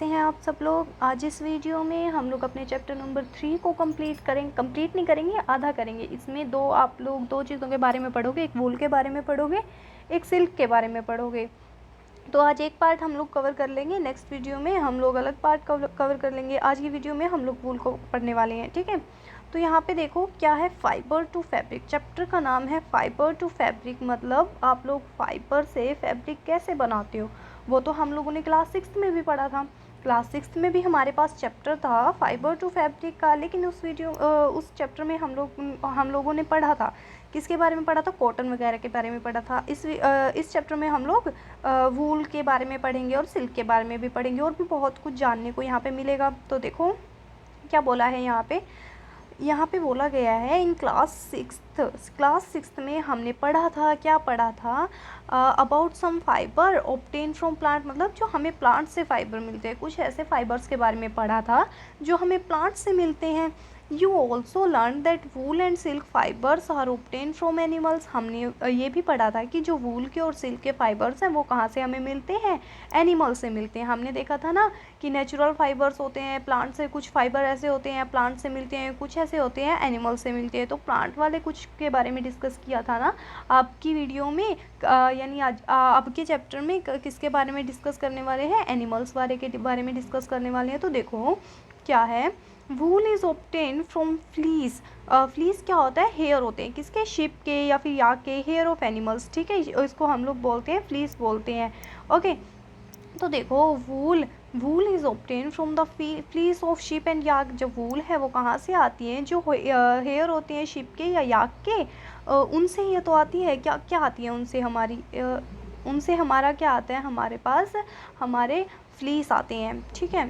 कैसे हैं आप सब लोग। आज इस वीडियो में हम लोग अपने चैप्टर नंबर 3 को कंप्लीट नहीं करेंगे, आधा करेंगे। इसमें आप लोग दो चीज़ों के बारे में पढ़ोगे, एक वूल के बारे में पढ़ोगे, एक सिल्क के बारे में पढ़ोगे। तो आज एक पार्ट हम लोग कवर कर लेंगे, नेक्स्ट वीडियो में हम लोग अलग पार्ट कवर कर लेंगे। आज की वीडियो में हम लोग वूल को पढ़ने वाले हैं, ठीक है। तो यहाँ पे देखो क्या है, फाइबर टू फैब्रिक। चैप्टर का नाम है फाइबर टू फैब्रिक, मतलब आप लोग फाइबर से फैब्रिक कैसे बनाते हो वो तो हम लोगों ने क्लास 6 में भी पढ़ा था। क्लास 6 में भी हमारे पास चैप्टर था फाइबर टू फैब्रिक का, लेकिन उस चैप्टर में हम लोगों ने पढ़ा था, किसके बारे में पढ़ा था, कॉटन वगैरह के बारे में पढ़ा था। इस चैप्टर में हम लोग वूल के बारे में पढ़ेंगे और सिल्क के बारे में भी पढ़ेंगे, और भी बहुत कुछ जानने को यहाँ पे मिलेगा। तो देखो क्या बोला है यहाँ पे बोला गया है, इन क्लास सिक्स्थ में हमने पढ़ा था, क्या पढ़ा था, about some fibre obtain from plant, मतलब जो हमें प्लांट से फाइबर मिलते हैं। कुछ ऐसे फाइबर्स के बारे में पढ़ा था जो हमें प्लांट से मिलते हैं। You also learn that wool and silk fibres are obtain from animals. हमने ये भी पढ़ा था कि जो वूल के और सिल्क के फाइबर्स हैं वो कहाँ से हमें मिलते हैं, एनिमल से मिलते हैं। हमने देखा था ना कि नेचुरल फाइबर्स होते हैं प्लांट से, कुछ फाइबर ऐसे होते हैं प्लांट से मिलते हैं, कुछ ऐसे होते हैं एनिमल से मिलते हैं। तो प्लांट वाले कुछ के बारे में डिस्कस किया था ना आपकी वीडियो में, यानी आज आपके चैप्टर में किसके बारे में डिस्कस करने वाले हैं, एनिमल्स के बारे में डिस्कस करने वाले हैं। तो देखो क्या है, वूल is obtain from fleece. Fleece क्या होता है, हेयर होते हैं, किसके, शिप के या फिर याक के, हेयर ऑफ एनिमल्स, ठीक है। इसको हम लोग बोलते हैं फ्लीस बोलते हैं, ओके। तो देखो wool is obtain from the fleece of sheep and yak. जो वूल है वो कहाँ से आती है, जो हेयर होते हैं शिप के या याक के, उनसे ये तो आती है। क्या क्या आती है उनसे, उनसे हमारा क्या आता है, हमारे पास हमारे फ्लीस आते हैं, ठीक है।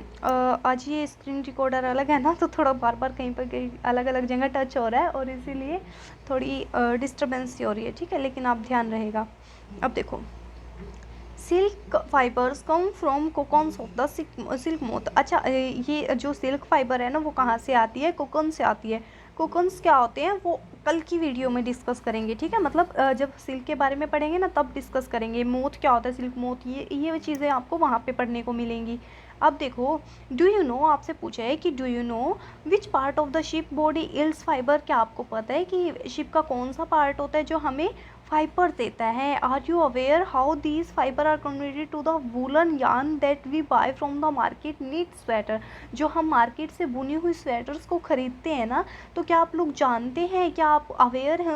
आज ये स्क्रीन रिकॉर्डर अलग है ना, तो थोड़ा बार बार कहीं पर कहीं अलग अलग जगह टच हो रहा है और इसीलिए थोड़ी डिस्टर्बेंस हो रही है, ठीक है, लेकिन आप ध्यान रहेगा। अब देखो, silk fibres come from cocoons of the silk moth. अच्छा, ये जो सिल्क फाइबर है ना वो कहाँ से आती है, कोकॉन से आती है। कोकॉन्स क्या होते हैं वो कल की वीडियो में डिस्कस करेंगे, ठीक है। मतलब जब सिल्क के बारे में पढ़ेंगे ना तब डिस्कस करेंगे। मोथ क्या होता है, सिल्क मोथ, ये चीज़ें आपको वहाँ पे पढ़ने को मिलेंगी। अब देखो, डू यू नो, आपसे पूछा है कि do you know which part of the ship body ills fibre. क्या आपको पता है कि शिप का कौन सा पार्ट होता है जो हमें फाइबर देता है। Are you aware how these fibre are converted to the woollen yarn that we buy from the market knit sweater. जो हम मार्केट से बुनी हुई स्वेटर्स को ख़रीदते हैं ना, तो क्या आप लोग जानते हैं, क्या आप अवेयर हैं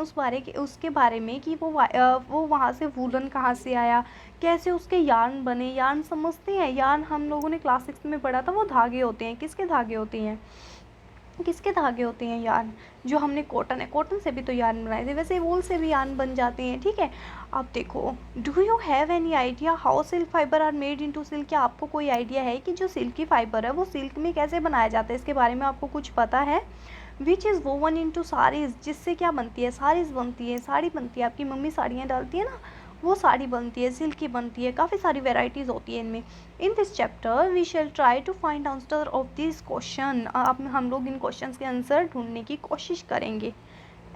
उसके बारे में कि वो वहाँ से वूलन कहाँ से आया, कैसे उसके यार्न बने। यार्न समझते हैं, यार्न हम लोगों ने क्लास 6 में पढ़ा था, वो धागे होते हैं। किसके धागे होते हैं, किसके धागे होते हैं, यार्न। जो हमने कॉटन है, कॉटन से भी तो यार्न बनाए थे, वैसे वूल से भी यार्न बन जाते हैं, ठीक है। अब देखो, do you have any idea how silk fibre are made into silk. क्या आपको कोई आइडिया है कि जो सिल्की फाइबर है वो सिल्क में कैसे बनाया जाता है, इसके बारे में आपको कुछ पता है। Which is woven into saris, जिससे क्या बनती है, साड़ीज़ बनती है, साड़ी बनती है। आपकी मम्मी साड़ियाँ डालती है ना, वो साड़ी बनती है, सिल्क की बनती है, काफ़ी सारी वेराइटीज़ होती है इनमें। In this chapter we shall try to find answer of this question. अब हम लोग इन क्वेश्चन के आंसर ढूंढने की कोशिश करेंगे।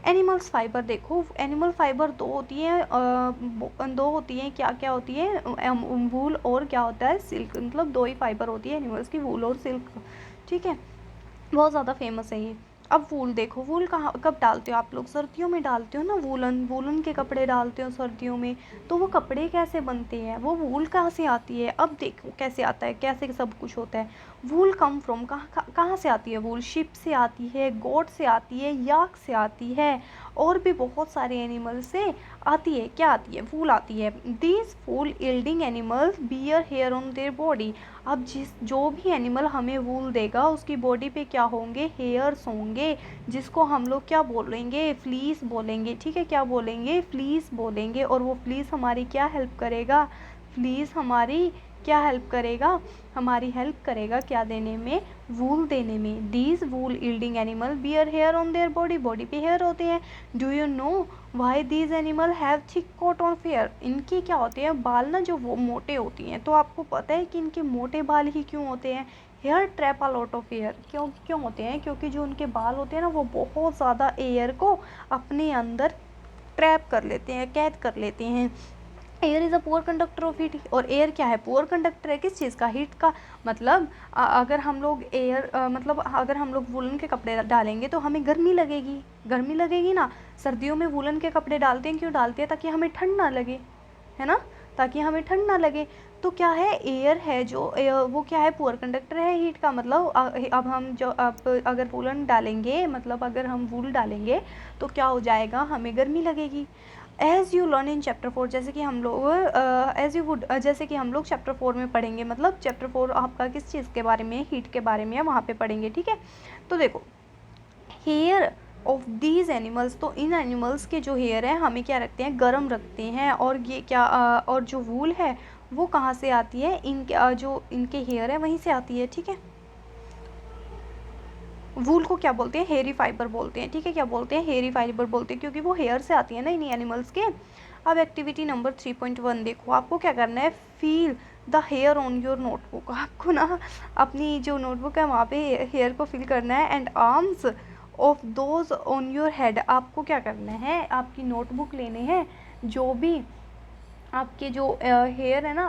एनिमल्स फाइबर, देखो एनिमल फाइबर दो होती हैं, क्या क्या होती है, वूल और क्या होता है, सिल्क। मतलब दो ही फाइबर होती है एनिमल्स की, वूल और सिल्क, ठीक है। बहुत ज़्यादा फेमस है ये। अब वूल देखो, वूल कहाँ कब डालते हो आप लोग, सर्दियों में डालते हो ना, वूलन के कपड़े डालते हो सर्दियों में। तो वो कपड़े कैसे बनते हैं, वो वूल कहाँ से आती है, अब देखो कैसे आता है, कैसे सब कुछ होता है। वूल कम फ्रॉम, कहाँ से आती है वूल, शिप से आती है, गोट से आती है, याक से आती है, और भी बहुत सारे एनिमल से आती है। क्या आती है, वूल आती है। These wool yielding animals bear hair on their body. अब जो भी एनिमल हमें वूल देगा उसकी बॉडी पे क्या होंगे, हेयर्स होंगे, जिसको हम लोग क्या बोलेंगे, फ्लीस बोलेंगे, ठीक है। क्या बोलेंगे, फ्लीस बोलेंगे। और वो फ्लीस हमारी क्या हेल्प करेगा, फ्लीस हमारी क्या हेल्प करेगा, हमारी हेल्प करेगा क्या देने में, वूल देने में। These wool yielding animal bear hair on their body, body पे हेयर होते हैं। Do you know why these animal have thick coat on fair. इनके क्या होते हैं, बाल ना जो वो मोटे होती हैं। तो आपको पता है कि इनके मोटे बाल ही क्यों होते हैं, hair trap a lot of air. क्यों होते हैं, क्योंकि जो उनके बाल होते हैं ना वो बहुत ज़्यादा एयर को अपने अंदर ट्रैप कर लेते हैं, कैद कर लेते हैं। Air is a poor conductor of heat. और एयर क्या है, पुअर कंडक्टर है किस चीज़ का, हीट का। मतलब अगर हम लोग एयर मतलब अगर हम लोग वुलन के कपड़े डालेंगे तो हमें गर्मी लगेगी, गर्मी लगेगी ना। सर्दियों में वुलन के कपड़े डालते हैं, क्यों डालते हैं, ताकि हमें ठंड ना लगे, है ना, ताकि हमें ठंड ना लगे। तो क्या है, एयर है जो वो क्या है, पुअर कंडक्टर है हीट का। मतलब अब हम जो अब अगर वुलन डालेंगे, मतलब अगर हम वूल डालेंगे तो क्या हो जाएगा, हमें गर्मी लगेगी। As you learn in chapter 4, जैसे कि हम लोग जैसे कि हम लोग चैप्टर 4 में पढ़ेंगे। मतलब चैप्टर 4 आपका किस चीज़ के बारे में, हीट के बारे में है, वहाँ पे पढ़ेंगे, ठीक है। तो देखो, हेयर ऑफ दीज एनिमल्स, तो इन एनिमल्स के जो हेयर है हमें क्या रखते हैं, गर्म रखते हैं। और ये क्या और जो वूल है वो कहाँ से आती है, इनके जो इनके हेयर है वहीं से आती है, ठीक है। वूल को क्या बोलते हैं, हेयरी फाइबर बोलते हैं, ठीक है। क्या बोलते हैं, हेयरी फाइबर बोलते हैं, क्योंकि वो हेयर से आती है ना इन्हीं एनिमल्स के। अब एक्टिविटी नंबर 3.1 देखो, आपको क्या करना है, feel the hair on your notebook. आपको ना अपनी जो नोटबुक है वहाँ पे हेयर को फील करना है। And arms of those on your head, आपको क्या करना है, आपकी नोटबुक लेने हैं, जो भी आपके जो हेयर है ना,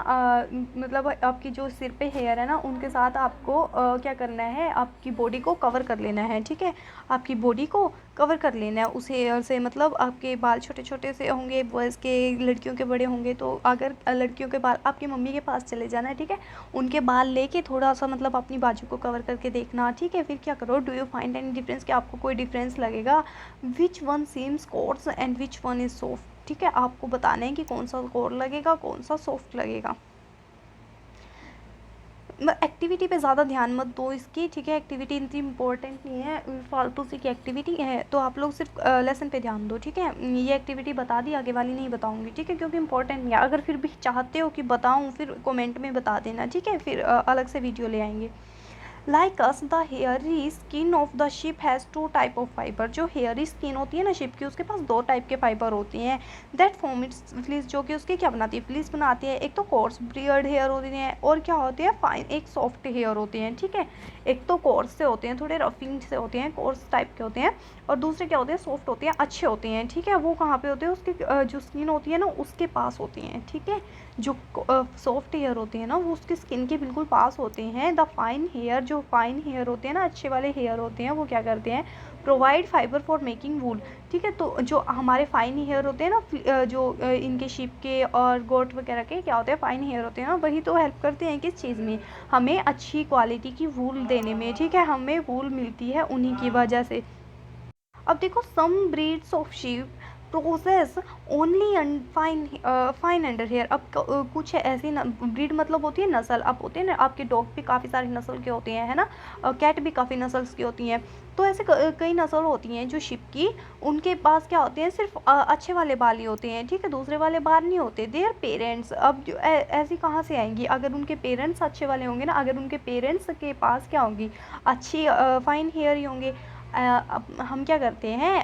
मतलब आपकी जो सिर पे हेयर है ना, उनके साथ आपको क्या करना है, आपकी बॉडी को कवर कर लेना है, ठीक है। आपकी बॉडी को कवर कर लेना है उस हेयर से। मतलब आपके बाल छोटे छोटे से होंगे, बॉयज़ के, लड़कियों के बड़े होंगे। तो अगर लड़कियों के बाल, आपकी मम्मी के पास चले जाना है, ठीक है। उनके बाल लेके थोड़ा सा मतलब अपनी बाजू को कवर करके देखना, ठीक है। फिर क्या करो, do you find any difference, कि आपको कोई डिफरेंस लगेगा। Which one seems course and which one is soft, ठीक है। आपको बताना है कि कौन सा कोर लगेगा, कौन सा सॉफ्ट लगेगा। एक्टिविटी पे ज़्यादा ध्यान मत दो इसकी, ठीक है। एक्टिविटी इतनी इंपॉर्टेंट नहीं है, फालतू सी की एक्टिविटी है। तो आप लोग सिर्फ लेसन पे ध्यान दो, ठीक है। ये एक्टिविटी बता दी, आगे वाली नहीं बताऊंगी, ठीक है, क्योंकि इंपॉर्टेंट नहीं है। अगर फिर भी चाहते हो कि बताऊं, फिर कमेंट में बता देना, ठीक है। फिर अलग से वीडियो ले आएंगे। Like us the hairy skin of the ship has 2 type of fibre. जो हेयरी स्किन होती है ना शिप की, उसके पास 2 टाइप के फाइबर होती हैं। दैट फॉर्म इट्स फ्लीस, जो कि उसकी क्या बनाती है, फ्लीस बनाती है। एक तो कोर्स बियर्ड हेयर होती हैं, और क्या होते हैं, फाइन, एक सॉफ्ट हेयर होते हैं, ठीक है। एक तो कोर्स से होते हैं, थोड़े रफिंग से होते हैं, कोर्स टाइप के होते हैं। और दूसरे क्या होते हैं, सॉफ्ट होते हैं, अच्छे होते हैं, ठीक है। वो कहाँ पे होते हैं, उसकी जो स्किन होती है ना उसके पास होती हैं, ठीक है। जो सॉफ्ट हेयर होते हैं ना वो उसकी स्किन के बिल्कुल पास होते हैं। द फाइन हेयर, जो फाइन हेयर होते हैं ना, अच्छे वाले हेयर होते हैं, वो क्या करते हैं, प्रोवाइड फाइबर फॉर मेकिंग वूल, ठीक है। तो जो हमारे फाइन हेयर होते हैं ना, जो इनके शिप के और गोट वगैरह के क्या होते हैं, फाइन हेयर होते हैं ना, वही तो हेल्प करते हैं किस चीज़ में, हमें अच्छी क्वालिटी की वूल देने में, ठीक है। हमें वूल मिलती है उन्हीं की वजह से। अब देखो, some breeds of sheep process only fine fine under hair. अब कुछ ऐसी ब्रीड मतलब होती है नस्ल। अब होते हैं ना, आपके डॉग भी काफ़ी सारी नस्ल के होते हैं, है ना। कैट भी काफ़ी नस्ल्स की होती हैं। तो ऐसे कई नस्ल होती हैं जो शिप की, उनके पास क्या होते हैं, सिर्फ अच्छे वाले बाल ही होते हैं, ठीक है। दूसरे वाले बाल नहीं होते। देयर पेरेंट्स, अब जो ऐसी कहाँ से आएंगी, अगर उनके पेरेंट्स अच्छे वाले होंगे ना, अगर उनके पेरेंट्स के पास क्या होंगी, अच्छी फाइन हेयर ही होंगे। अब हम क्या करते हैं,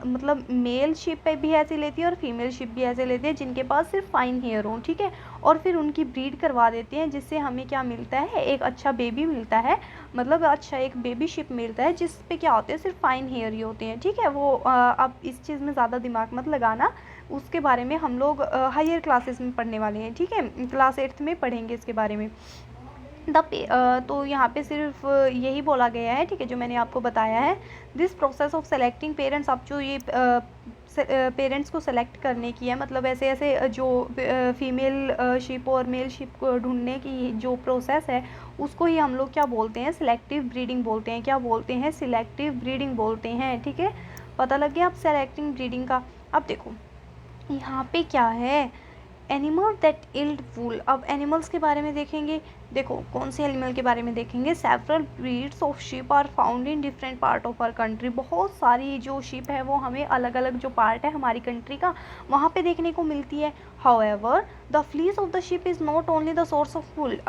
मतलब मेल शिप पे भी ऐसे लेती है और फीमेल शिप भी ऐसे लेती है जिनके पास सिर्फ फाइन हेयर हो, ठीक है। और फिर उनकी ब्रीड करवा देते हैं, जिससे हमें क्या मिलता है, एक अच्छा बेबी मिलता है। मतलब अच्छा एक बेबी शिप मिलता है जिस पे क्या होते हैं, सिर्फ फाइन हेयर ही होते हैं, ठीक है। वो अब इस चीज़ में ज़्यादा दिमाग मत लगाना, उसके बारे में हम लोग हायर क्लासेस में पढ़ने वाले हैं, ठीक है। क्लास 8th में पढ़ेंगे इसके बारे में। तो यहाँ पे सिर्फ यही बोला गया है, ठीक है, जो मैंने आपको बताया है। This process of selecting parents, अब जो ये पेरेंट्स को सेलेक्ट करने की है, मतलब ऐसे ऐसे जो फीमेल शिप और मेल शिप को ढूंढने की जो प्रोसेस है, उसको ही हम लोग क्या बोलते हैं, सिलेक्टिव ब्रीडिंग बोलते हैं। क्या बोलते हैं, सिलेक्टिव ब्रीडिंग बोलते हैं, ठीक है। पता लग गया अब सेलेक्टिंग ब्रीडिंग का। अब देखो यहाँ पे क्या है, एनिमल दैट इल्ड वूल। अब एनिमल्स के बारे में देखेंगे। देखो कौन से एनिमल के बारे में देखेंगे, several breeds of sheep are found in different part of our country. बहुत सारी जो शिप है वो हमें अलग अलग जो पार्ट है हमारी कंट्री का, वहाँ पे देखने को मिलती है। However the fleece of the ship is not only the source of wool.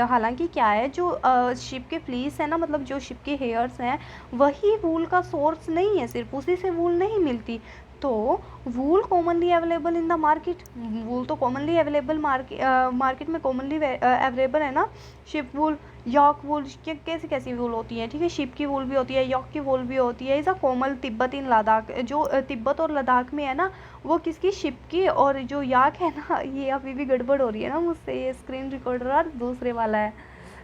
हालांकि क्या है, जो शिप के फ्लीस है ना, मतलब जो शिप के हेयर्स हैं, वही वूल का सोर्स नहीं है, सिर्फ उसी से वूल नहीं मिलती। तो wool commonly available in the market, wool तो कॉमनली अवेलेबल मार्केट में कॉमनली अवेलेबल है ना। शिप वूल, यॉर्क वूल, कैसी कैसी वूल होती है, ठीक है। शिप की वूल भी होती है, यॉर्क की वूल भी होती है। इज़ अ कोमल तिब्बत इन लद्दाख, जो तिब्बत और लद्दाख में है ना, वो किसकी, शिप की। और जो याक है ना, ये अभी भी गड़बड़ हो रही है ना मुझसे, ये स्क्रीन रिकॉर्डर और दूसरे वाला है,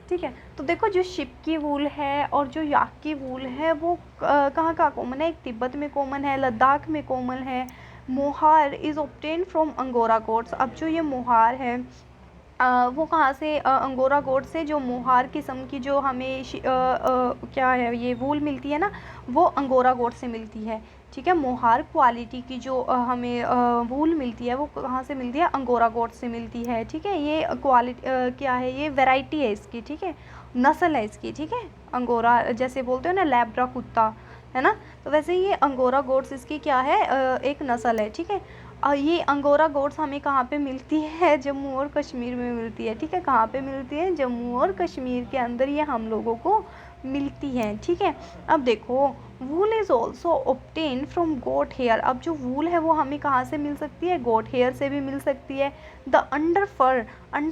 ठीक है। तो देखो जो शिप की वूल है और जो याक की वूल है वो कहाँ कहाँ कॉमन है, एक तिब्बत में कॉमन है, लद्दाख में कॉमन है। Mohair is obtain from Angora goats. अब जो ये मोहार है वो कहाँ से, अंगोरा गोट से जो मोहार किस्म की जो हमें क्या है ये वूल मिलती है ना, वो अंगोरा गोट से मिलती है, ठीक है। मोहार क्वालिटी की जो हमें वूल मिलती है वो कहाँ से मिलती है, अंगोरा गोट से मिलती है, ठीक है। ये क्वालिटी क्या है, ये वैरायटी है इसकी, ठीक है, नस्ल है इसकी, ठीक है। अंगोरा जैसे बोलते हो ना लैब्रा कुत्ता, है ना, तो वैसे ये अंगोरा गोट्स इसकी क्या है, एक नस्ल है, ठीक है। ये अंगोरा गोट्स हमें कहाँ पे मिलती है, जम्मू और कश्मीर में मिलती है, ठीक है। कहाँ पे मिलती है, जम्मू और कश्मीर के अंदर ये हम लोगों को मिलती हैं, ठीक है। अब देखो wool is also obtain from goat hair. अब जो वूल है वो हमें कहाँ से मिल सकती है, गोट हेयर से भी मिल सकती है। The under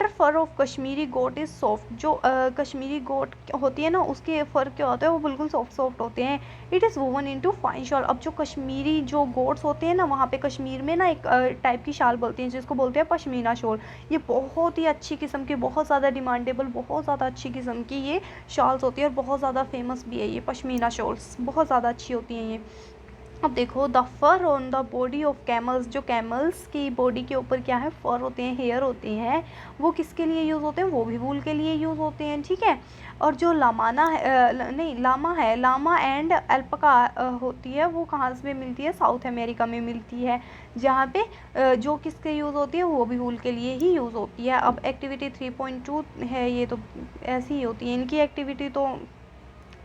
fur of Kashmiri goat is soft. जो कश्मीरी गोट होती है ना, उसके फर क्या होता है, वो बिल्कुल सॉफ्ट होते हैं। It is woven into fine shawl. अब जो कश्मीरी जो गोट्स होते हैं ना, वहाँ पे कश्मीर में ना एक टाइप की शाल बोलते हैं जिसको बोलते हैं पश्मीना शॉल। ये बहुत ही अच्छी किस्म की, बहुत ज़्यादा डिमांडेबल, बहुत ज़्यादा अच्छी किस्म की ये शॉल्स होती है और बहुत ज़्यादा फेमस भी है ये पश्मीना शॉल्स, बहुत ज़्यादा अच्छी होती हैं ये। अब देखो the fur on the body of camels. जो कैमल्स की बॉडी के ऊपर क्या है, फर होते हैं, हेयर होते हैं, वो किसके लिए यूज़ होते हैं, वो भी वूल के लिए यूज़ होते हैं, ठीक है। और जो लामाना है, नहीं लामा है, लामा एंड अल्पका होती है, वो कहाँ से मिलती है, साउथ अमेरिका में मिलती है, जहाँ पे जो किसके यूज़ होती है, वो भी वूल के लिए ही यूज़ होती है। अब एक्टिविटी 3.2 है, ये तो ऐसी ही होती है इनकी एक्टिविटी, तो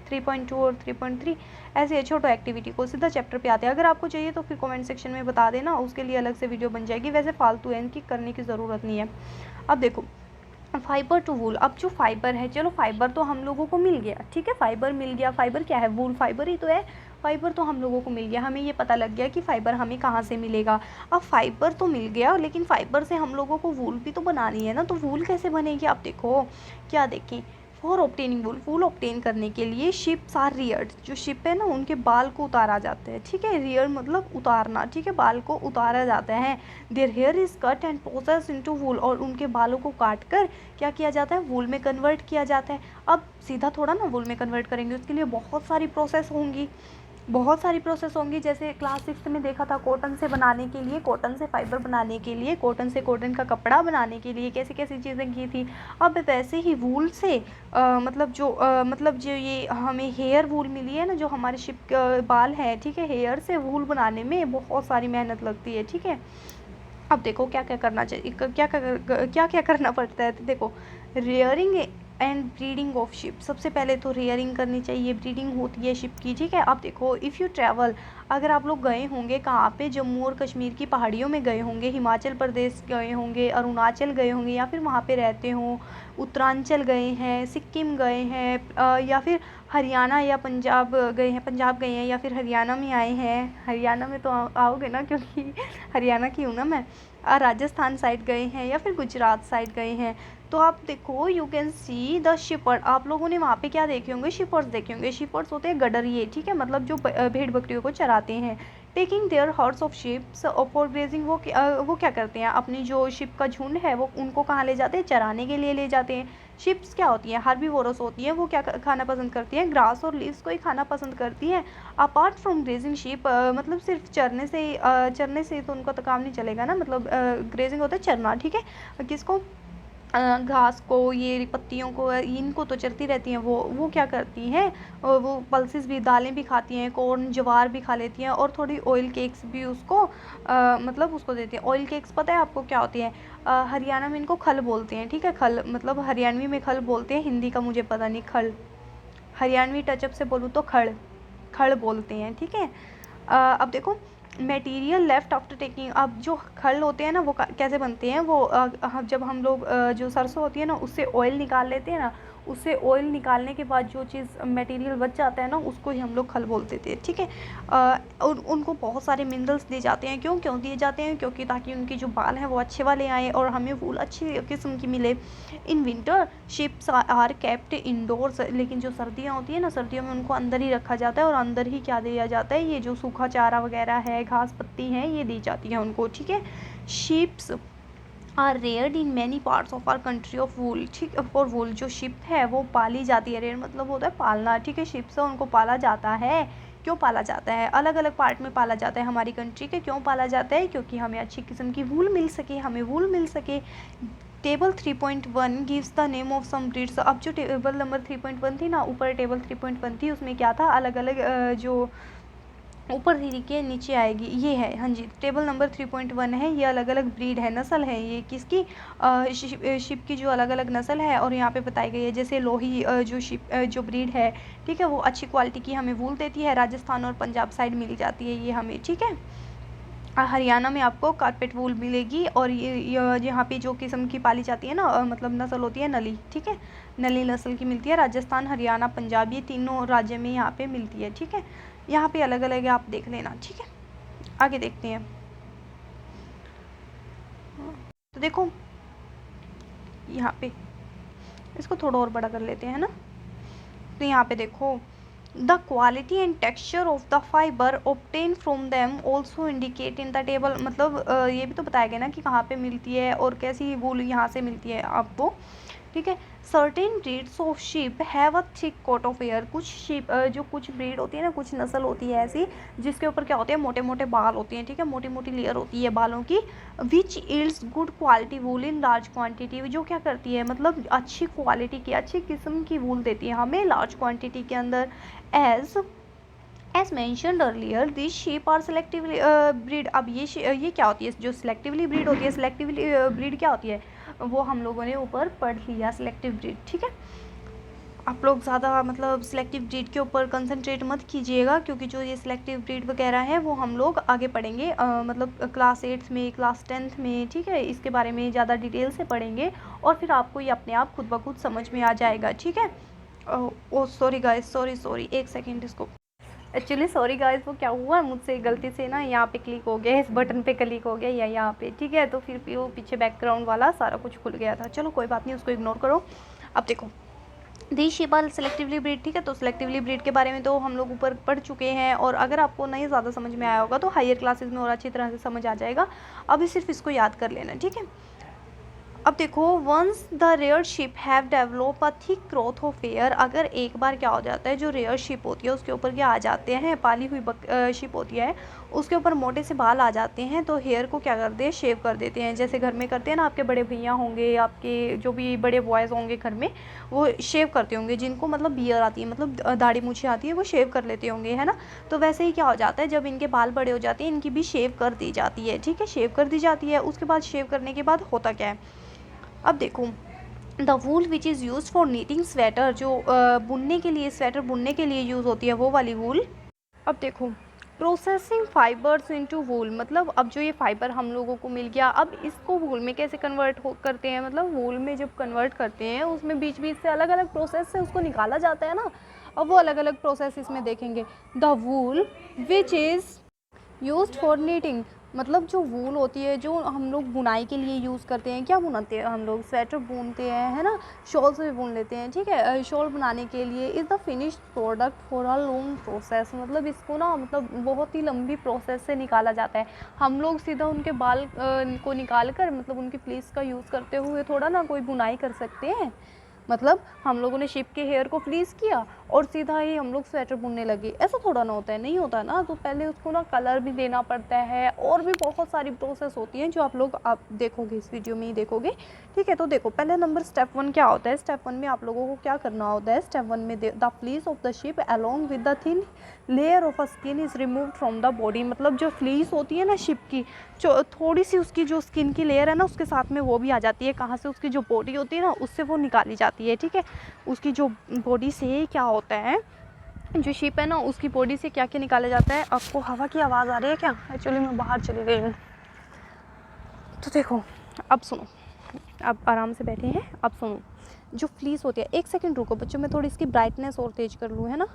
3.2 और 3.3 ऐसे है। छोटो एक्टिविटी को सीधा चैप्टर पे आते हैं। अगर आपको चाहिए तो फिर कमेंट सेक्शन में बता देना, उसके लिए अलग से वीडियो बन जाएगी। वैसे फालतू है, इनकी करने की ज़रूरत नहीं है। अब देखो फाइबर टू वूल। अब जो फाइबर है, चलो फाइबर तो हम लोगों को मिल गया, ठीक है, फाइबर मिल गया। फाइबर क्या है, वूल फाइबर ही तो है। फाइबर तो हम लोगों को मिल गया, हमें ये पता लग गया कि फ़ाइबर हमें कहाँ से मिलेगा। अब फाइबर तो मिल गया, लेकिन फाइबर से हम लोगों को वूल भी तो बनानी है ना, तो वूल कैसे बनेगी। आप देखो क्या देखें, for obtaining wool, wool obtain करने के लिए शिप्स आर रियर्ड। जो शिप है ना, उनके बाल को उतारा जाता है, ठीक है। रियर मतलब उतारना, ठीक है, बाल को उतारा जाता है। Their hair is cut and process into wool. और उनके बालों को काट कर क्या किया जाता है, वूल में कन्वर्ट किया जाता है। अब सीधा थोड़ा ना वूल में कन्वर्ट करेंगे, उसके लिए बहुत सारी प्रोसेस होंगी, बहुत सारी प्रोसेस होंगी। जैसे क्लास 6 में देखा था, कॉटन से बनाने के लिए, कॉटन से फाइबर बनाने के लिए, कॉटन से कॉटन का कपड़ा बनाने के लिए कैसी कैसी चीज़ें की थी। अब वैसे ही वूल से मतलब जो ये हमें हेयर वूल मिली है ना, जो हमारे शिप बाल है, ठीक है, हेयर से वूल बनाने में बहुत सारी मेहनत लगती है, ठीक है। अब देखो क्या क्या करना चाहिए, क्या क्या करना पड़ता है। तो देखो rearing and breeding of ship. सबसे पहले तो रेयरिंग करनी चाहिए, ब्रीडिंग होती है शिप की, ठीक है। अब देखो इफ़ यू ट्रैवल, अगर आप लोग गए होंगे कहाँ पे, जम्मू और कश्मीर की पहाड़ियों में गए होंगे, हिमाचल प्रदेश गए होंगे, अरुणाचल गए होंगे, या फिर वहाँ पे रहते हों, उत्तरांचल गए हैं, सिक्किम गए हैं, या फिर हरियाणा या पंजाब गए हैं, पंजाब गए हैं, या फिर हरियाणा में आए हैं। हरियाणा में तो आओगे ना, क्योंकि हरियाणा की हूँ ना मैं। राजस्थान साइड गए हैं या फिर गुजरात साइड गए हैं, तो आप देखो यू कैन सी द शिपर्ड। आप लोगों ने वहाँ पे क्या देखे होंगे, शिपर्ड्स देखे होंगे। शिपर्ड्स होते हैं गडरिए, ठीक है, मतलब जो भेड़ बकरियों को चराते हैं। Taking their hertz of ships for grazing. वो क्या करते हैं, अपनी जो शिप का झुंड है वो उनको कहाँ ले जाते हैं, चराने के लिए ले जाते हैं। शिप्स क्या होती हैं, हर्बीवोरस होती हैं। वो क्या खाना पसंद करती हैं, ग्रास और लीव्स को ही खाना पसंद करती हैं। अपार्ट फ्रॉम ग्रेजिंग शिप, मतलब सिर्फ चरने से तो उनका तो काम नहीं चलेगा ना, मतलब ग्रेजिंग होता है चरना, ठीक है। किसको, घास को, ये पत्तियों को, इनको तो चरती रहती हैं। वो क्या करती हैं, वो पल्सेस भी, दालें भी खाती हैं, कॉर्न ज्वार भी खा लेती हैं, और थोड़ी ऑयल केक्स भी उसको मतलब उसको देती हैं। ऑयल केक्स पता है आपको क्या होती हैं, हरियाणा में इनको खल बोलते हैं, ठीक है। खल मतलब हरियाणवी में खल बोलते हैं, हिंदी का मुझे पता नहीं। खल हरियाणवी टचअप से बोलूँ तो खड़ बोलते हैं, ठीक है। अब देखो मटेरियल लेफ्ट आफ्टर टेकिंग। अब जो खल होते हैं ना, वो कैसे बनते हैं, वो जब हम लोग जो सरसों होती है ना, उससे ऑयल निकाल लेते हैं ना, उससे ऑयल निकालने के बाद जो चीज़ मटेरियल बच जाता है ना, उसको ही हम लोग खल बोलते थे, ठीक है। और उनको बहुत सारे मिनरल्स दिए जाते हैं। क्यों दिए जाते हैं? क्योंकि ताकि उनके जो बाल हैं वो अच्छे वाले आएँ और हमें वूल अच्छी किस्म की मिले। In winter sheeps are kept indoors, लेकिन जो सर्दियाँ होती है ना, सर्दियों में उनको अंदर ही रखा जाता है और अंदर ही क्या दिया जाता है, ये जो सूखा चारा वगैरह है, घास पत्ती हैं, ये दी जाती है उनको, ठीक है। Sheeps are reared in many parts of our country of wool, ठीक है। फॉर वूल जो शिप है वो पाली जाती है। रेयर मतलब होता है पालना, ठीक है। शिप से उनको पाला जाता है। क्यों पाला जाता है? अलग अलग पार्ट में पाला जाता है हमारी कंट्री के। क्यों पाला जाता है? क्योंकि हमें अच्छी किस्म की वूल मिल सके, हमें वूल मिल सके। Table 3.1 gives the name of some breeds. अब जो टेबल नंबर 3.1 थी ना, ऊपर टेबल 3.1 थी, उसमें क्या था, अलग अलग जो ऊपर थी के नीचे आएगी, ये है, हाँ जी, टेबल नंबर 3.1 है। ये अलग अलग ब्रीड है, नस्ल है ये किसकी, शिप की जो अलग अलग नस्ल है। और यहाँ पे बताई गई है जैसे लोही जो शिप जो ब्रीड है, ठीक है, वो अच्छी क्वालिटी की हमें वूल देती है। राजस्थान और पंजाब साइड मिल जाती है ये हमें, ठीक है। हरियाणा में आपको कारपेट वूल मिलेगी। और ये यहाँ पे जो किस्म की पाली जाती है ना, मतलब नस्ल होती है नली, ठीक है, नली नस्ल की मिलती है। राजस्थान, हरियाणा, पंजाब, ये तीनों राज्य में यहाँ पे मिलती है, ठीक है। यहाँ पे अलग अलग है, आप देख लेना, ठीक है। आगे देखते हैं। तो देखो यहाँ पे इसको थोड़ा और बड़ा कर लेते हैं, है ना। तो यहाँ पे देखो, the quality and texture of the fibre obtain from them also indicate in the table. मतलब ये भी तो बताया गया ना कि कहाँ पे मिलती है और कैसी वूल यहाँ से मिलती है आपको, ठीक है। Certain breeds of sheep have a thick coat of hair. कुछ शीप जो कुछ ब्रीड होती है ना, कुछ नस्ल होती है ऐसी जिसके ऊपर क्या होते हैं, मोटे मोटे बाल होते हैं, ठीक है, मोटी मोटी लेयर होती है बालों की। Which yields good quality wool in large quantity. जो क्या करती है, मतलब अच्छी क्वालिटी की, अच्छी किस्म की वूल देती है हमें लार्ज क्वांटिटी के अंदर। As mentioned earlier this sheep are selectively breed. अब ये क्या होती है, जो सिलेक्टिवली ब्रीड होती है, सिलेक्टिवली ब्रीड क्या होती है, वो हम लोगों ने ऊपर पढ़ लिया, सिलेक्टिव ब्रीड, ठीक है। आप लोग ज़्यादा मतलब सिलेक्टिव ब्रीड के ऊपर कंसंट्रेट मत कीजिएगा, क्योंकि जो ये सिलेक्टिव ब्रीड वगैरह है वो हम लोग आगे पढ़ेंगे, मतलब क्लास 8 में, क्लास 10th में, ठीक है। इसके बारे में ज़्यादा डिटेल से पढ़ेंगे और फिर आपको ये अपने आप खुद ब खुद समझ में आ जाएगा, ठीक है। ओ सॉरी गाइस, सॉरी, एक सेकेंड, इसको एक्चुअली सॉरी गाइस, वो क्या हुआ मुझसे गलती से ना, यहाँ पे क्लिक हो गया, इस बटन पे क्लिक हो गया या यहाँ पे, ठीक है। तो फिर वो पीछे बैकग्राउंड वाला सारा कुछ खुल गया था। चलो कोई बात नहीं, उसको इग्नोर करो। अब देखो, दी शिपा सिलेक्टिवली ब्रीड, ठीक है। तो सिलेक्टिवली ब्रीड के बारे में तो हम लोग ऊपर पढ़ चुके हैं, और अगर आपको नहीं ज़्यादा समझ में आया होगा तो हायर क्लासेस में और अच्छी तरह से समझ आ जाएगा। अभी सिर्फ इसको याद कर लेना, ठीक है। अब देखो, once the reared sheep have develop a thick growth of hair. अगर एक बार क्या हो जाता है, जो रेयर शिप होती है उसके ऊपर क्या आ जाते हैं, पाली हुई शिप होती है, उसके ऊपर मोटे से बाल आ जाते हैं, तो हेयर को क्या करते हैं, शेव कर देते हैं। जैसे घर में करते हैं ना, आपके बड़े भैया होंगे, आपके जो भी बड़े बॉयज़ होंगे घर में, वो शेव करते होंगे, जिनको मतलब बियर आती है, मतलब दाढ़ी मूछें आती है, वो शेव कर लेते होंगे, है ना। तो वैसे ही क्या हो जाता है, जब इनके बाल बड़े हो जाते हैं, इनकी भी शेव कर दी जाती है, ठीक है, शेव कर दी जाती है। उसके बाद शेव करने के बाद होता क्या है, अब देखो, the wool which is use for knitting sweater, जो बुनने के लिए, स्वेटर बुनने के लिए यूज़ होती है, वो वाली वूल। अब देखो, प्रोसेसिंग फाइबर्स इनटू वूल, मतलब अब जो ये फाइबर हम लोगों को मिल गया, अब इसको वूल में कैसे कन्वर्ट करते हैं, मतलब वूल में जब कन्वर्ट करते हैं उसमें बीच बीच से अलग अलग प्रोसेस से उसको निकाला जाता है ना। अब वो अलग अलग प्रोसेस इसमें देखेंगे। The wool which is used for knitting, मतलब जो वूल होती है जो हम लोग बुनाई के लिए यूज़ करते हैं, क्या बुनाते हैं हम लोग, स्वेटर बुनते हैं, है ना, शॉल से भी बुन लेते हैं, ठीक है। शॉल बनाने के लिए is the finished product for a long process, मतलब इसको ना, मतलब बहुत ही लंबी प्रोसेस से निकाला जाता है। हम लोग सीधा उनके बाल को निकाल कर, मतलब उनकी फ्लीस का यूज़ करते हुए थोड़ा ना कोई बुनाई कर सकते हैं। मतलब हम लोगों ने शिप के हेयर को फ्लीस किया और सीधा ही हम लोग स्वेटर बुनने लगे, ऐसा थोड़ा ना होता है, नहीं होता ना। तो पहले उसको ना कलर भी देना पड़ता है, और भी बहुत सारी प्रोसेस होती हैं जो आप देखोगे, इस वीडियो में ही देखोगे, ठीक है। तो देखो, पहले नंबर स्टेप 1 क्या होता है, स्टेप 1 में आप लोगों को क्या करना होता है, स्टेप 1 में the fleece of the ship along with the thin layer of a skin is removed from the body. मतलब जो फ्लीस होती है ना शिप की, जो थोड़ी सी उसकी जो स्किन की लेयर है ना, उसके साथ में वो भी आ जाती है, कहाँ से, उसकी जो बॉडी होती है ना, उससे वो निकाली जाती है, ठीक है। उसकी जो बॉडी से क्या होता है, जो शिप है ना, उसकी बॉडी से क्या क्या निकाला जाता है। आपको हवा की आवाज़ आ रही है क्या? एक्चुअली मैं बाहर चली गई हूँ। तो देखो, अब सुनो, अब आराम से बैठे हैं, अब सुनो। जो फ्लीस होती है, एक सेकंड रुको बच्चों, मैं थोड़ी इसकी ब्राइटनेस और तेज कर लूँ, है ना।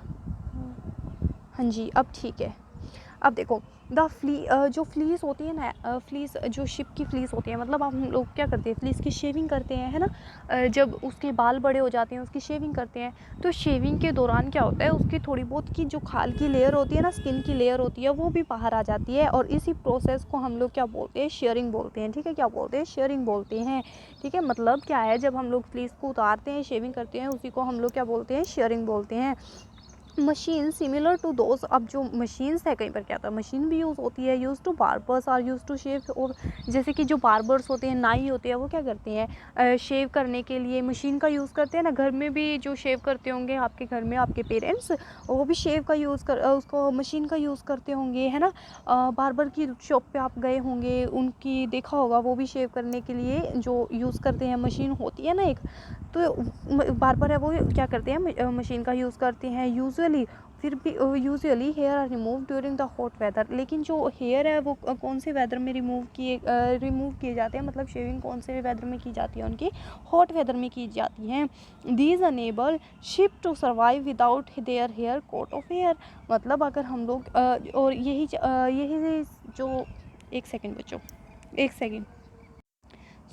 हाँ जी, अब ठीक है। अब देखो जो फ्लीस होती है ना, फ्लीस जो शिप की फ्लीस होती है, मतलब हम लोग क्या करते हैं, फ्लीस की शेविंग करते हैं, है ना। जब उसके बाल बड़े हो जाते हैं उसकी शेविंग करते हैं, तो शेविंग के दौरान क्या होता है, उसकी थोड़ी बहुत की जो खाल की लेयर होती है ना, स्किन की लेयर होती है, वो भी बाहर आ जाती है, और इसी प्रोसेस को हम लोग क्या बोलते हैं, शेयरिंग बोलते हैं। ठीक है, क्या बोलते हैं, शेयरिंग बोलते हैं। ठीक है, मतलब क्या है, जब हम लोग फ्लीस को उतारते हैं, शेविंग करते हैं, उसी को हम लोग क्या बोलते हैं, शेयरिंग बोलते हैं। मशीन सिमिलर टू दोज, अब जो मशीन्स है, कहीं पर क्या होता है, मशीन भी यूज़ होती है, use to barbers are use to shave, और जैसे कि जो बार्बर्स होते हैं, नाई होते हैं, वो क्या करते हैं, शेव करने के लिए मशीन का यूज़ करते हैं ना। घर में भी जो शेव करते होंगे आपके घर में आपके पेरेंट्स, वो भी शेव का उसको मशीन का यूज़ करते होंगे, है ना। बार्बर की शॉप पे आप गए होंगे, उनकी देखा होगा, वो भी शेव करने के लिए जो यूज़ करते हैं मशीन होती है ना एक, तो बार्बर है वो क्या करते हैं, मशीन का यूज़ करते हैं यूजुअली। फिर भी usually hair are remove during the hot weather, लेकिन जो हेयर है वो कौन से वेदर में रिमूव किए जाते हैं, मतलब शेविंग कौन से वेदर में की जाती है उनकी, हॉट वेदर में की जाती हैं। These enable sheep to survive without their hair coat of hair, मतलब अगर हम लोग और यही जो, एक सेकेंड बच्चों, एक सेकेंड,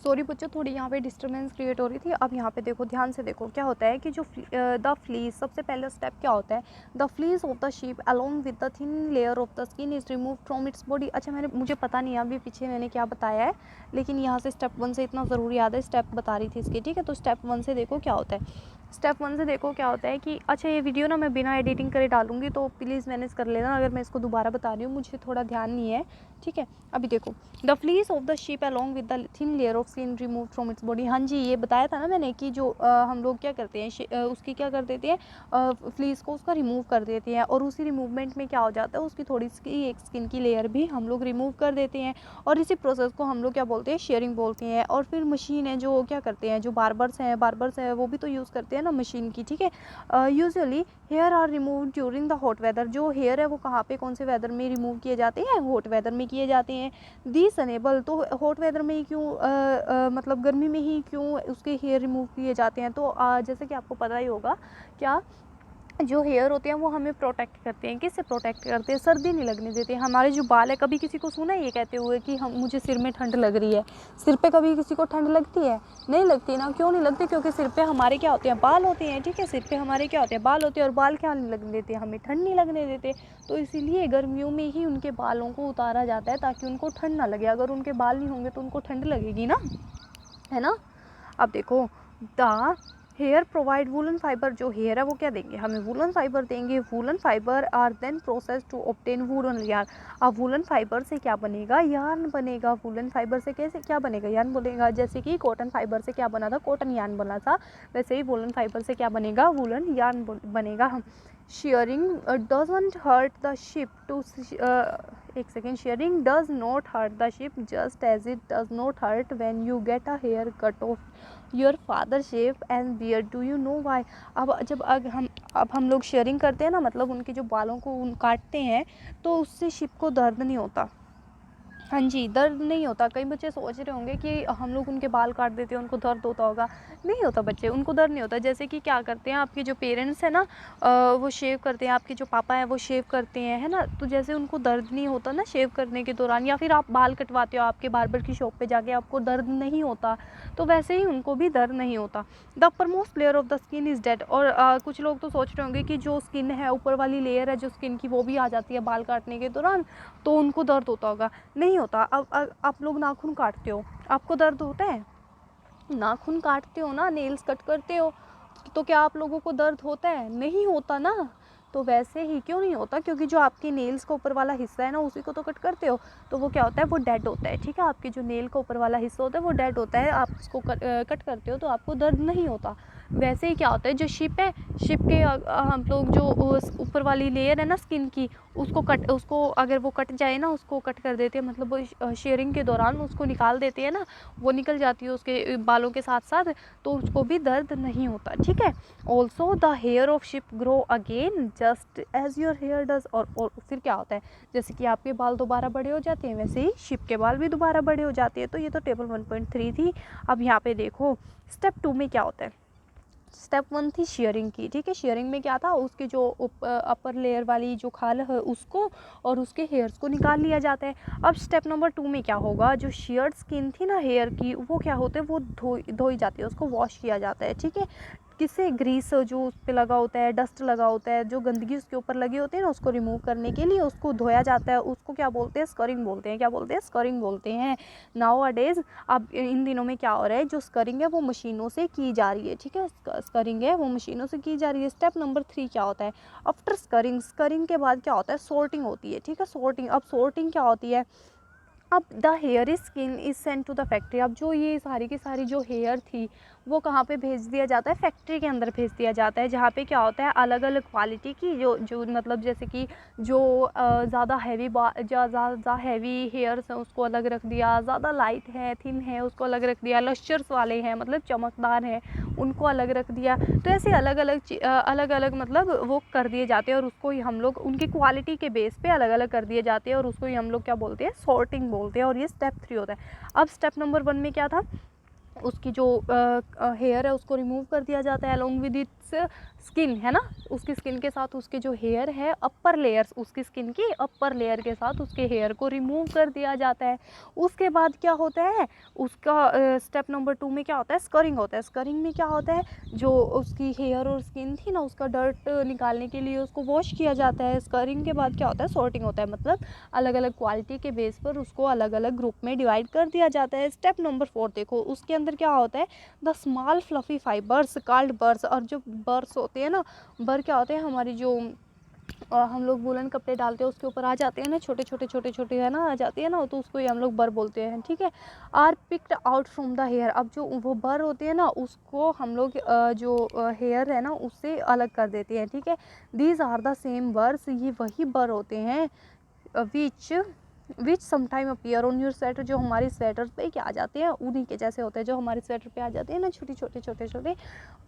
सॉरी बच्चों, थोड़ी यहाँ पे डिस्टर्बेंस क्रिएट हो रही थी। अब यहाँ पे देखो, ध्यान से देखो, क्या होता है कि जो द फ्लीस, सबसे पहला स्टेप क्या होता है, the fleece of the sheep along with the thin layer of the skin is remove from its body. अच्छा, मुझे पता नहीं है अभी पीछे मैंने क्या बताया है, लेकिन यहाँ से स्टेप 1 से इतना ज़रूर याद है, स्टेप बता रही थी इसके। ठीक है, तो स्टेप 1 से देखो क्या होता है, स्टेप 1 से देखो क्या होता है कि, अच्छा ये वीडियो ना मैं बिना एडिटिंग करे डालूंगी, तो प्लीज़ मैनेज कर लेना, अगर मैं इसको दोबारा बता रही हूँ, मुझे थोड़ा ध्यान नहीं है। ठीक है, अभी देखो, the fleece of the sheep along with the thin layer of skin remove from its body. हाँ जी, ये बताया था ना मैंने कि जो हम लोग क्या करते हैं, उसकी क्या कर देते हैं, फ्लीस को उसका रिमूव कर देते हैं, और उसी रिमूवमेंट में क्या हो जाता है, उसकी थोड़ी सी एक स्किन की लेयर भी हम लोग रिमूव कर देते हैं, और इसी प्रोसेस को हम लोग क्या बोलते हैं, शेयरिंग बोलते हैं। और फिर मशीन है जो क्या करते हैं, जो बार्बर्स हैं वो भी तो यूज़ करते हैं ना मशीन की। ठीक है, usually hair are remove during the hot weather, जो हेयर है वो कहाँ पे, कौन से वेदर में रिमूव किए जाते हैं, हॉट वेदर में किए जाते हैं। दीस अनेबल, तो हॉट वेदर में ही क्यों, मतलब गर्मी में ही क्यों उसके हेयर रिमूव किए जाते हैं, तो जैसे कि आपको पता ही होगा, क्या जो हेयर होते हैं वो हमें प्रोटेक्ट करते हैं, किससे प्रोटेक्ट करते हैं, सर्दी नहीं लगने देते। हमारे जो बाल है, कभी किसी को सुना है ये कहते हुए कि मुझे सिर में ठंड लग रही है, सिर पे कभी किसी को ठंड लगती है, नहीं लगती ना। क्यों नहीं लगती, क्योंकि सिर पे हमारे क्या होते हैं, बाल होते हैं। ठीक है, सिर पे हमारे क्या होते हैं, बाल होते हैं, और बाल क्या नहीं लगने देते, हमें ठंड नहीं लगने देते। तो इसीलिए गर्मियों में ही उनके बालों को उतारा जाता है, ताकि उनको ठंड ना लगे। अगर उनके बाल नहीं होंगे तो उनको ठंड लगेगी ना, है ना। अब देखो, the hair provide woollen fibre, जो हेयर है वो क्या देंगे, हमें वूलन फाइबर देंगे। Woollen fibre are then process to obtain woollen yarn. अब वूलन फाइबर से क्या बनेगा, यार्न बनेगा। वूलन फाइबर से कैसे क्या बनेगा, यार्न बनेगा। जैसे कि कॉटन फाइबर से क्या बना था, कॉटन यार्न बना था, वैसे ही वूलन फाइबर से क्या बनेगा, वूलन यार्न बनेगा। Shearing doesn't hurt the sheep to, एक second, shearing does not hurt the sheep just as it does not hurt when you get a hair cut of your father shave and beard. Do you know why. अब हम लोग sharing करते हैं ना, मतलब उनके जो बालों को काटते हैं, तो उससे शिप को दर्द नहीं होता। हाँ जी, दर्द नहीं होता। कई बच्चे सोच रहे होंगे कि हम लोग उनके बाल काट देते हैं, उनको दर्द होता होगा। नहीं होता बच्चे, उनको दर्द नहीं होता। जैसे कि क्या करते हैं आपके जो पेरेंट्स हैं ना, वो शेव करते हैं, आपके जो पापा हैं वो शेव करते हैं, है ना। तो जैसे उनको दर्द नहीं होता ना शेव करने के दौरान, या फिर आप बाल कटवाते हो आपके बार्बर की शॉप पे जाके, आपको दर्द नहीं होता, तो वैसे ही उनको भी दर्द नहीं होता। The upper most layer of the skin is dead. और कुछ लोग तो सोच रहे होंगे कि जो स्किन है, ऊपर वाली लेयर है जो स्किन की, वो भी आ जाती है बाल काटने के दौरान, तो उनको दर्द होता होगा। नहीं होता। अब आप लोग नाखून काटते हो, आपको दर्द होता है, नाखून काटते हो ना, नेल्स कट करते हो, तो क्या आप लोगों को दर्द होता है, नहीं होता ना। तो वैसे ही क्यों नहीं होता, क्योंकि जो आपके नेल्स का ऊपर वाला हिस्सा है ना, उसी को तो कट करते हो, तो वो क्या होता है, वो डेड होता है। ठीक है, आपके जो नेल का ऊपर वाला हिस्सा होता है वो डेड होता है, आप उसको कट करते हो तो आपको दर्द नहीं होता। वैसे ही क्या होता है, जो शिप है, शिप के हम लोग जो ऊपर वाली लेयर है ना स्किन की, उसको अगर वो कट जाए ना, उसको कट कर देते हैं, मतलब वो शेयरिंग के दौरान उसको निकाल देते हैं ना, वो निकल जाती है उसके बालों के साथ साथ, तो उसको भी दर्द नहीं होता। ठीक है, also the hair of sheep grow again just as your hair does. और फिर क्या होता है, जैसे कि आपके बाल दोबारा बड़े हो जाते हैं, वैसे ही शिप के बाल भी दोबारा बड़े हो जाते हैं। तो ये तो टेबल 1.3 थी। अब यहाँ पे देखो स्टेप 2 में क्या होता है। स्टेप 1 थी शेयरिंग की, ठीक है। शेयरिंग में क्या था, उसके जो अपर लेयर वाली जो खाल है उसको और उसके हेयर्स को निकाल लिया जाता है। अब स्टेप नंबर 2 में क्या होगा, जो शेयर्ड स्किन थी ना हेयर की, वो क्या होते हैं, वो धोई जाती है, उसको वॉश किया जाता है, ठीक है। किससे, ग्रीस जो उस पर लगा होता है, डस्ट लगा होता है, जो गंदगी उसके ऊपर लगी होती है ना, उसको रिमूव करने के लिए उसको धोया जाता है। उसको क्या बोलते हैं, स्करिंग बोलते हैं। क्या बोलते हैं, स्करिंग बोलते हैं। नाउ अडेज अब इन दिनों में क्या हो रहा है, जो स्करिंग है वो मशीनों से की जा रही है, ठीक है। स्करिंग है वो मशीनों से की जा रही है। स्टेप नंबर 3 क्या होता है, आफ्टर स्करिंग, स्करिंग के बाद क्या होता है, सॉर्टिंग होती है, ठीक है। सॉर्टिंग, अब सॉर्टिंग क्या होती है, अब the hair skin is sent to the factory. अब जो ये सारी की सारी जो हेयर थी वो कहाँ पे भेज दिया जाता है, फैक्ट्री के अंदर भेज दिया जाता है, जहाँ पे क्या होता है, अलग अलग क्वालिटी की जो मतलब जैसे कि जो ज़्यादा हैवी ज़्यादा हैवी हेयर्स हैं उसको अलग रख दिया, ज़्यादा लाइट है थिन है उसको अलग रख दिया, लश्चर्स वाले हैं मतलब चमकदार हैं उनको अलग रख दिया। तो ऐसे अलग अलग मतलब वो कर दिए जाते हैं और उसको ही हम लोग उनकी क्वालिटी के बेस पे अलग अलग कर दिए जाते हैं और उसको ही हम लोग क्या बोलते हैं, सॉर्टिंग बोलते हैं। और ये स्टेप 3 होता है। अब स्टेप नंबर 1 में क्या था, उसकी जो हेयर है उसको रिमूव कर दिया जाता है अलोंग विद इट्स स्किन, है ना। उसकी स्किन के साथ उसके जो हेयर है, अपर लेयर्स, उसकी स्किन की अपर लेयर के साथ उसके हेयर को रिमूव कर दिया जाता है। उसके बाद क्या होता है, उसका स्टेप नंबर 2 में क्या होता है, स्करिंग होता है। स्करिंग में क्या होता है, जो उसकी हेयर और स्किन थी ना उसका डर्ट निकालने के लिए उसको वॉश किया जाता है। स्करिंग के बाद क्या होता है, सॉर्टिंग होता है, मतलब अलग अलग क्वालिटी के बेस पर उसको अलग अलग ग्रुप में डिवाइड कर दिया जाता है। स्टेप नंबर 4 देखो, उसके अंदर क्या होता है, the small fluffy fibres called burrs. और जो बर्स होते हैं ना, बर क्या होते हैं, हमारी जो हम लोग वुलन कपड़े डालते हैं उसके ऊपर आ जाते हैं ना, छोटे छोटे है ना, आ जाती है ना, तो उसको ही हम लोग बर बोलते हैं, ठीक है। Are picked out from the hair. अब जो वो बर होते हैं ना उसको हम लोग जो हेयर है ना उससे अलग कर देते हैं, ठीक है। These are the same burrs, ये वही बर होते हैं which sometime appear on your sweater, जो हमारे स्वेटर पे क्या आ जाते हैं, उन्हीं के जैसे होते हैं जो हमारे स्वेटर पे आ जाते हैं ना, छोटे,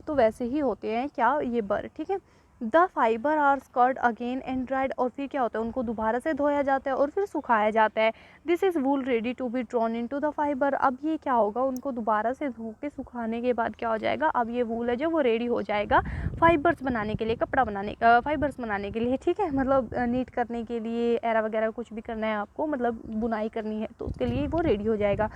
तो वैसे ही होते हैं क्या, ये बर, ठीक है। The fibre are scoured again and dried. और फिर क्या होता है, उनको दोबारा से धोया जाता है और फिर सुखाया जाता है। This is wool ready to be drawn into the fibre. अब ये क्या होगा, उनको दोबारा से धो के सुखाने के बाद क्या हो जाएगा, अब ये वूल है जो वो रेडी हो जाएगा फाइबर्स बनाने के लिए, कपड़ा बनाने फाइबर्स बनाने के लिए, ठीक है। मतलब नीट करने के लिए, एरा वगैरह कुछ भी करना है आपको, मतलब बुनाई करनी है तो उसके लिए वो रेडी हो जाएगा।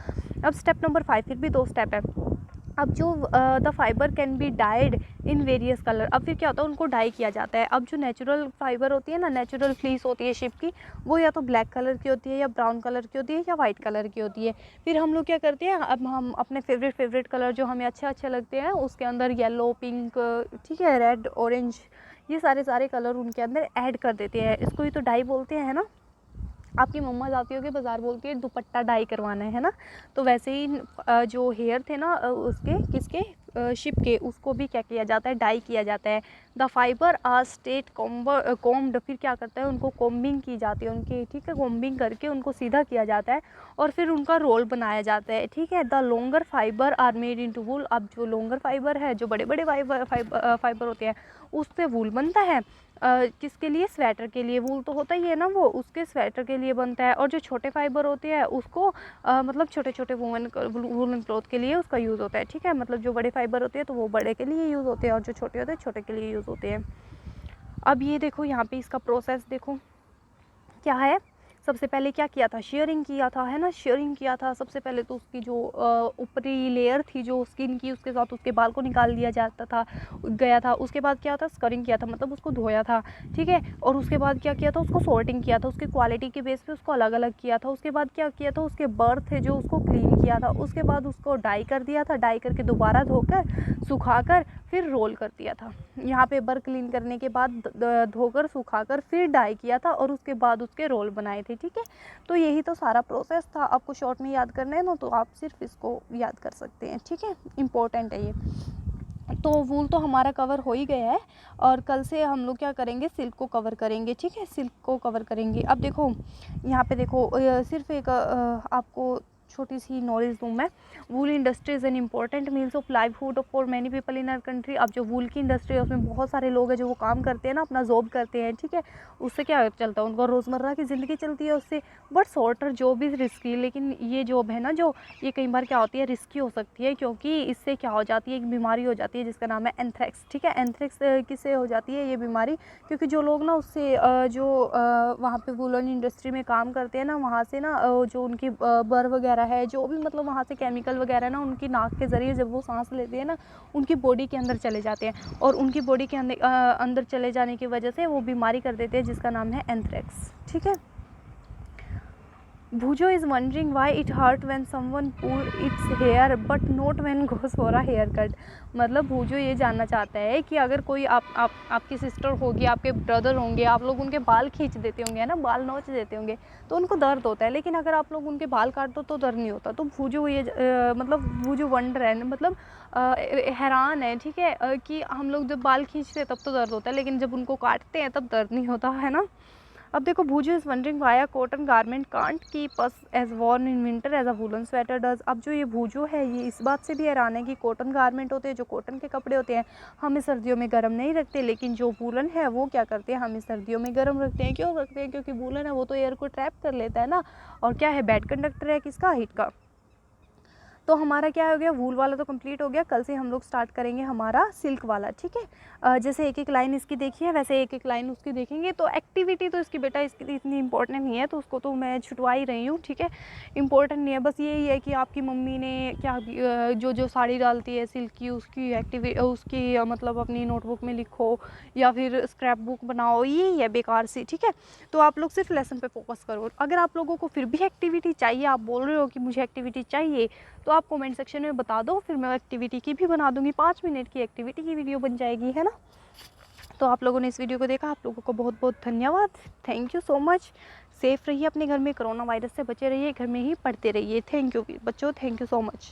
अब स्टेप नंबर 5, फिर भी 2 स्टेप है। अब जो the fibre can be died in various colour. अब फिर क्या होता है, उनको डाई किया जाता है। अब जो नेचुरल फाइबर होती है ना, नेचुरल फ्लीस होती है शिप की, वो या तो ब्लैक कलर की होती है या ब्राउन कलर की होती है या वाइट कलर की होती है। फिर हम लोग क्या करते हैं, अब हम अपने फेवरेट कलर जो हमें अच्छे लगते हैं उसके अंदर येलो, पिंक, ठीक है, रेड, ऑरेंज, ये सारे कलर उनके अंदर ऐड कर देते हैं। इसको ही तो डाई बोलते हैं ना। आपकी मम्मा जाती होगी बाज़ार, बोलती है दुपट्टा डाई करवाना है ना। तो वैसे ही जो हेयर थे ना उसके किसके, शिप के, उसको भी क्या किया जाता है, डाई किया जाता है। The fibre are straight combed. फिर क्या करता है, उनको कॉम्बिंग की जाती है उनकी, ठीक है। कॉम्बिंग करके उनको सीधा किया जाता है और फिर उनका रोल बनाया जाता है, ठीक है। The longer fibre are made into wool. अब जो लॉन्गर फाइबर है, जो बड़े फाइबर होते हैं, उससे वूल बनता है। किसके लिए, स्वेटर के लिए। वूल तो होता ही है ना, वो उसके स्वेटर के लिए बनता है। और जो छोटे फाइबर होते हैं उसको मतलब छोटे वूलन क्लॉथ के लिए उसका यूज़ होता है, ठीक है। मतलब जो बड़े फाइबर होते हैं तो वो बड़े के लिए यूज़ होते हैं और जो छोटे होते हैं छोटे के लिए यूज़ होते हैं। अब ये देखो यहाँ पे इसका प्रोसेस देखो क्या है। सबसे पहले क्या किया था, शेयरिंग किया था, है ना। शेयरिंग किया था सबसे पहले, तो उसकी जो ऊपरी लेयर थी जो स्किन की, उसके साथ उसके बाल को निकाल दिया जाता था गया था। उसके बाद क्या था, स्करिंग किया था, मतलब उसको धोया था, ठीक है। और उसके बाद क्या किया था, उसको सॉर्टिंग किया था, उसकी क्वालिटी के बेस पे उसको अलग अलग किया था। उसके बाद क्या किया था, उसके बर्थ थे जो उसको क्लीन किया था। उसके बाद उसको डाई कर दिया था, डाई करके दोबारा धोकर सुखाकर फिर रोल कर दिया था। यहाँ पे बर क्लीन करने के बाद धोकर सुखाकर फिर डाई किया था और उसके बाद उसके रोल बनाए थे, ठीक है। तो यही तो सारा प्रोसेस था। आपको शॉर्ट में याद करना है ना, तो आप सिर्फ इसको याद कर सकते हैं, ठीक है। इम्पोर्टेंट है ये। तो वूल तो हमारा कवर हो ही गया है और कल से हम लोग क्या करेंगे, सिल्क को कवर करेंगे, ठीक है। सिल्क को कवर करेंगे। अब देखो यहाँ पे देखो सिर्फ एक आपको छोटी सी नॉलेज दूँ मैं। Wool industry is an important means of livelihood for many people in our country. अब जो वूल की इंडस्ट्री है उसमें बहुत सारे लोग हैं जो वो काम करते हैं ना, अपना जॉब करते हैं, ठीक है। उससे क्या चलता है, उनको रोज़मर्रा की ज़िंदगी चलती है उससे। But shorter job is risky, लेकिन ये जॉब है ना जो, ये कई बार क्या होती है, रिस्की हो सकती है, क्योंकि इससे क्या हो जाती है, एक बीमारी हो जाती है जिसका नाम है एंथ्रेक्स, ठीक है। एंथ्रेक्स किससे हो जाती है ये बीमारी, क्योंकि जो लोग ना उससे जो वहाँ पे वूलन इंडस्ट्री में काम करते हैं ना, वहाँ से ना जो उनकी बर वगैरह है, जो भी मतलब वहाँ से केमिकल वगैरह ना उनकी नाक के ज़रिए जब वो सांस लेते हैं ना, उनकी बॉडी के अंदर चले जाते हैं, और उनकी बॉडी के अंदर चले जाने की वजह से वो बीमारी कर देते हैं जिसका नाम है एंथ्रेक्स, ठीक है। Bhujo is wondering why it hurt when someone pull its hair but not when goes for a hair cut. मतलब भूजो ये जानना चाहता है कि अगर कोई आपकी सिस्टर होगी, आपके ब्रदर होंगे, आप लोग उनके बाल खींच देते होंगे, है ना, बाल नोच देते होंगे, तो उनको दर्द होता है, लेकिन अगर आप लोग उनके बाल काट दो तो दर्द नहीं होता। तो भूजो ये मतलब भूजो वंडर है, मतलब हैरान है, ठीक है, कि हम लोग जब बाल खींचते हैं तब तो दर्द होता है, लेकिन जब उनको काटते हैं तब दर्द नहीं होता, है ना। अब देखो, Bhujo is wondering why a cotton garment can't keep us as warm in winter as a woollen sweater does. अब जो ये भूजो है ये इस बात से भी हैरान है कि कॉटन गारमेंट होते हैं, जो कॉटन के कपड़े होते हैं, हमें सर्दियों में गर्म नहीं रखते, लेकिन जो वूलन है वो क्या करते हैं, हमें सर्दियों में गर्म रखते हैं। क्यों रखते हैं, क्योंकि वूलन है वो तो एयर को ट्रैप कर लेता है ना, और क्या है, बैड कंडक्टर है किसका, हीट का। तो हमारा क्या हो गया, वूल वाला तो कंप्लीट हो गया। कल से हम लोग स्टार्ट करेंगे हमारा सिल्क वाला, ठीक है। जैसे एक एक लाइन इसकी देखी है, वैसे एक एक लाइन उसकी देखेंगे। तो एक्टिविटी तो इसकी बेटा इसकी इतनी इंपॉर्टेंट नहीं है, तो उसको तो मैं छुटवा ही रही हूँ, ठीक है। इंपॉर्टेंट नहीं है, बस यही है कि आपकी मम्मी ने क्या जो जो साड़ी डालती है सिल्क की, उसकी उसकी मतलब अपनी नोटबुक में लिखो या फिर स्क्रैप बुक बनाओ, यही है बेकार सी, ठीक है। तो आप लोग सिर्फ लेसन पे फोकस करो। अगर आप लोगों को फिर भी एक्टिविटी चाहिए, आप बोल रहे हो कि मुझे एक्टिविटी चाहिए, तो आप कमेंट सेक्शन में बता दो, फिर मैं एक्टिविटी की भी बना दूंगी। 5 मिनट की एक्टिविटी की वीडियो बन जाएगी, है ना। तो आप लोगों ने इस वीडियो को देखा, आप लोगों को बहुत बहुत धन्यवाद, thank you so much. Safe रहिए अपने घर में, कोरोना वायरस से बचे रहिए, घर में ही पढ़ते रहिए। थैंक यू बच्चों, थैंक यू सो मच।